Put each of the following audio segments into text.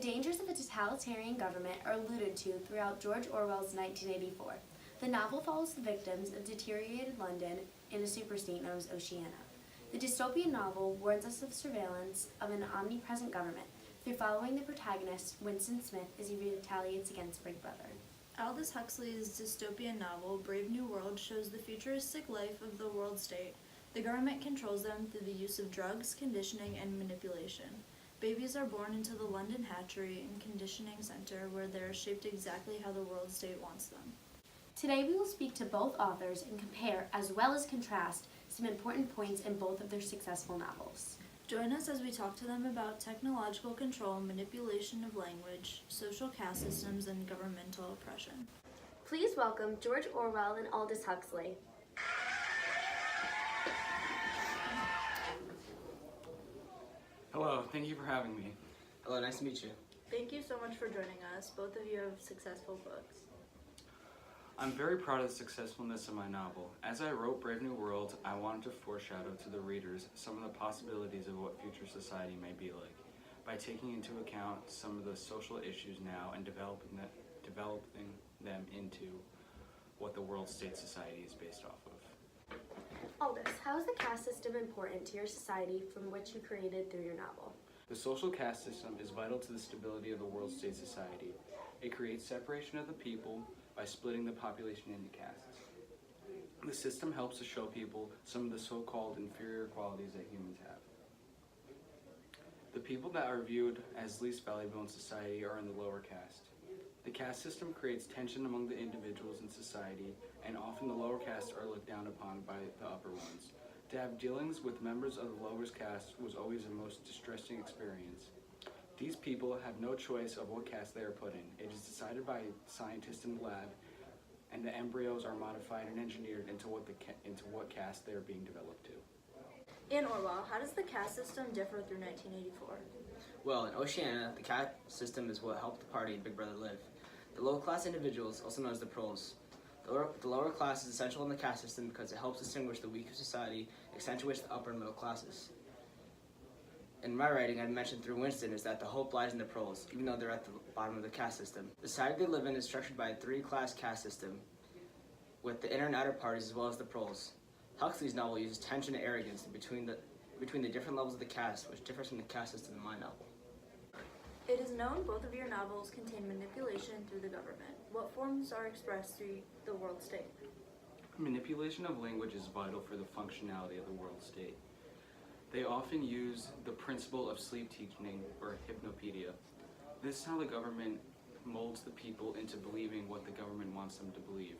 dangers of a totalitarian government are alluded to throughout George Orwell's 1984. The novel follows the victims of deteriorated London in a superstate known as Oceania. The dystopian novel warns us of surveillance of an omnipresent government through following the protagonist, Winston Smith, as he retaliates against Big Brother. Aldous Huxley's dystopian novel, Brave New World, shows the futuristic life of the world state. The government controls them through the use of drugs, conditioning, and manipulation. Babies are born into the London hatchery and conditioning center where they are shaped exactly how the world state wants them. Today we will speak to both authors and compare, as well as contrast, some important points in both of their successful novels. Join us as we talk to them about technological control, manipulation of language, social caste systems, and governmental oppression. Please welcome George Orwell and Aldous Huxley. Hello, thank you for having me. Hello, nice to meet you. Thank you so much for joining us. Both of you have successful books. I'm very proud of the successfulness of my novel. As I wrote Brave New World, I wanted to foreshadow to the readers some of the possibilities of what future society may be like, by taking into account some of the social issues now and developing them into what the world state society is based off of. Aldous, how is the caste system important to your society from which you created through your novel? The social caste system is vital to the stability of the world state society. It creates separation of the people by splitting the population into castes. The system helps to show people some of the so-called inferior qualities that humans have. The people that are viewed as least valuable in society are in the lower caste. The caste system creates tension among the individuals in society, and often the lower castes are looked down upon by the upper ones. To have dealings with members of the lowest caste was always the most distressing experience. These people have no choice of what caste they are put in. It is decided by scientists in the lab, and the embryos are modified and engineered into what caste they are being developed to. In Orwell, how does the caste system differ through 1984? Well, in Oceania, the caste system is what helped the party and Big Brother live. The low-class individuals, also known as the proles. The lower class is essential in the caste system because it helps distinguish the weak of society, accentuates the upper and middle classes. In my writing, I mentioned through Winston is that the hope lies in the proles, even though they're at the bottom of the caste system. The society they live in is structured by a three-class caste system, with the inner and outer parties as well as the proles. Huxley's novel uses tension and arrogance between the different levels of the caste, which differs from the caste system in my novel. It is known both of your novels contain manipulation through the government. What forms are expressed through the world state? Manipulation of language is vital for the functionality of the world state. They often use the principle of sleep teaching, or hypnopedia. This is how the government molds the people into believing what the government wants them to believe.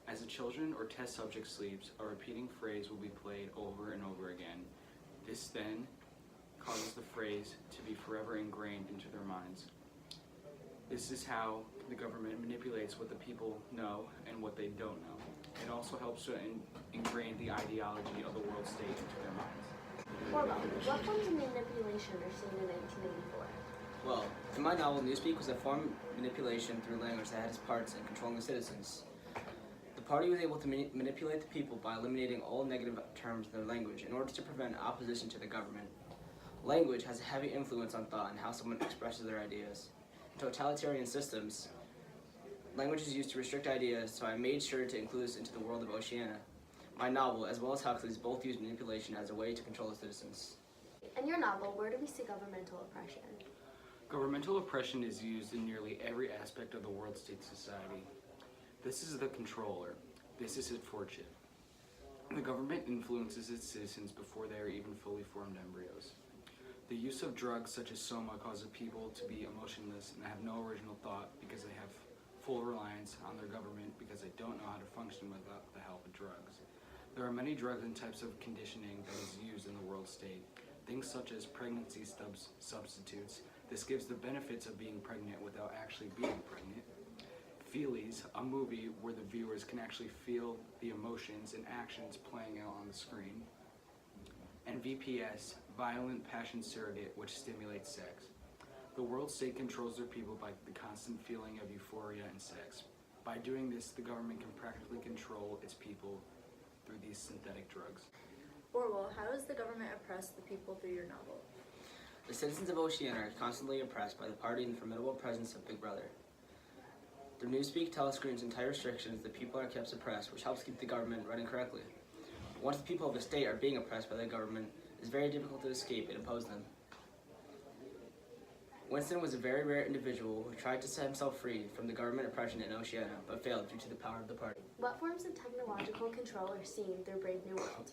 As the children or test subject sleeps, a repeating phrase will be played over and over again. This then causes the phrase to be forever ingrained into their minds. This is how the government manipulates what the people know and what they don't know. It also helps to ingrain the ideology of the world state into their minds. Orwell, what forms of manipulation are seen in 1984? Well, in my novel, Newspeak was a form of manipulation through language that had its parts in controlling the citizens. The party was able to manipulate the people by eliminating all negative terms in their language in order to prevent opposition to the government. Language has a heavy influence on thought and how someone expresses their ideas. In totalitarian systems, language is used to restrict ideas, so I made sure to include this into the world of Oceania. My novel, as well as Huxley's, both use manipulation as a way to control the citizens. In your novel, where do we see governmental oppression? Governmental oppression is used in nearly every aspect of the world state society. This is the controller. This is its fortune. The government influences its citizens before they are even fully formed embryos. The use of drugs such as soma causes people to be emotionless and have no original thought because they have full reliance on their government because they don't know how to function without the help of drugs. There are many drugs and types of conditioning that is used in the world state. Things such as pregnancy substitutes. This gives the benefits of being pregnant without actually being pregnant. Feelies, a movie where the viewers can actually feel the emotions and actions playing out on the screen. And VPS, violent passion surrogate, which stimulates sex. The world state controls their people by the constant feeling of euphoria and sex. By doing this, the government can practically control its people through these synthetic drugs. Orwell, how does the government oppress the people through your novel? The citizens of Oceania are constantly oppressed by the party and the formidable presence of Big Brother. Through newspeak, telescreens, and tight restrictions, the people are kept suppressed, which helps keep the government running correctly. Once the people of a state are being oppressed by the government, it is very difficult to escape and oppose them. Winston was a very rare individual who tried to set himself free from the government oppression in Oceania, but failed due to the power of the party. What forms of technological control are seen through Brave New World?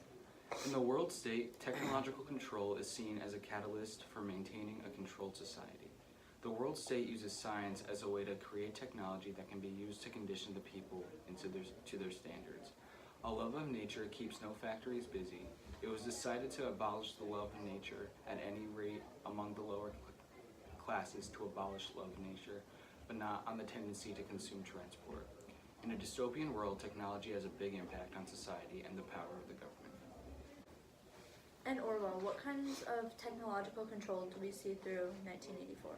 In the world state, technological control is seen as a catalyst for maintaining a controlled society. The world state uses science as a way to create technology that can be used to condition the people to their standards. A love of nature keeps no factories busy. It was decided to abolish the love of nature at any rate among the lower classes to abolish love of nature, but not on the tendency to consume transport. In a dystopian world, technology has a big impact on society and the power of the government. And Orwell, what kinds of technological control do we see through 1984?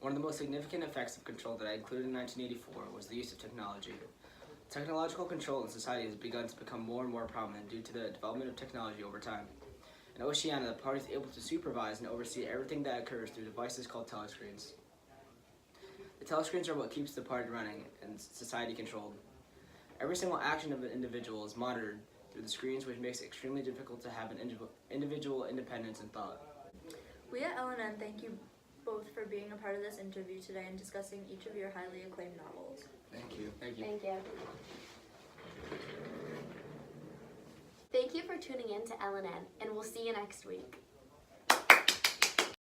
One of the most significant effects of control that I included in 1984 was the use of technology. Technological control in society has begun to become more and more prominent due to the development of technology over time. In Oceania, the party is able to supervise and oversee everything that occurs through devices called telescreens. The telescreens are what keeps the party running and society controlled. Every single action of an individual is monitored through the screens, which makes it extremely difficult to have an individual independence in thought. We at LNN thank you both for being a part of this interview today and discussing each of your highly acclaimed novels. Thank you. Thank you. Thank you. Thank you for tuning in to LNN, and we'll see you next week.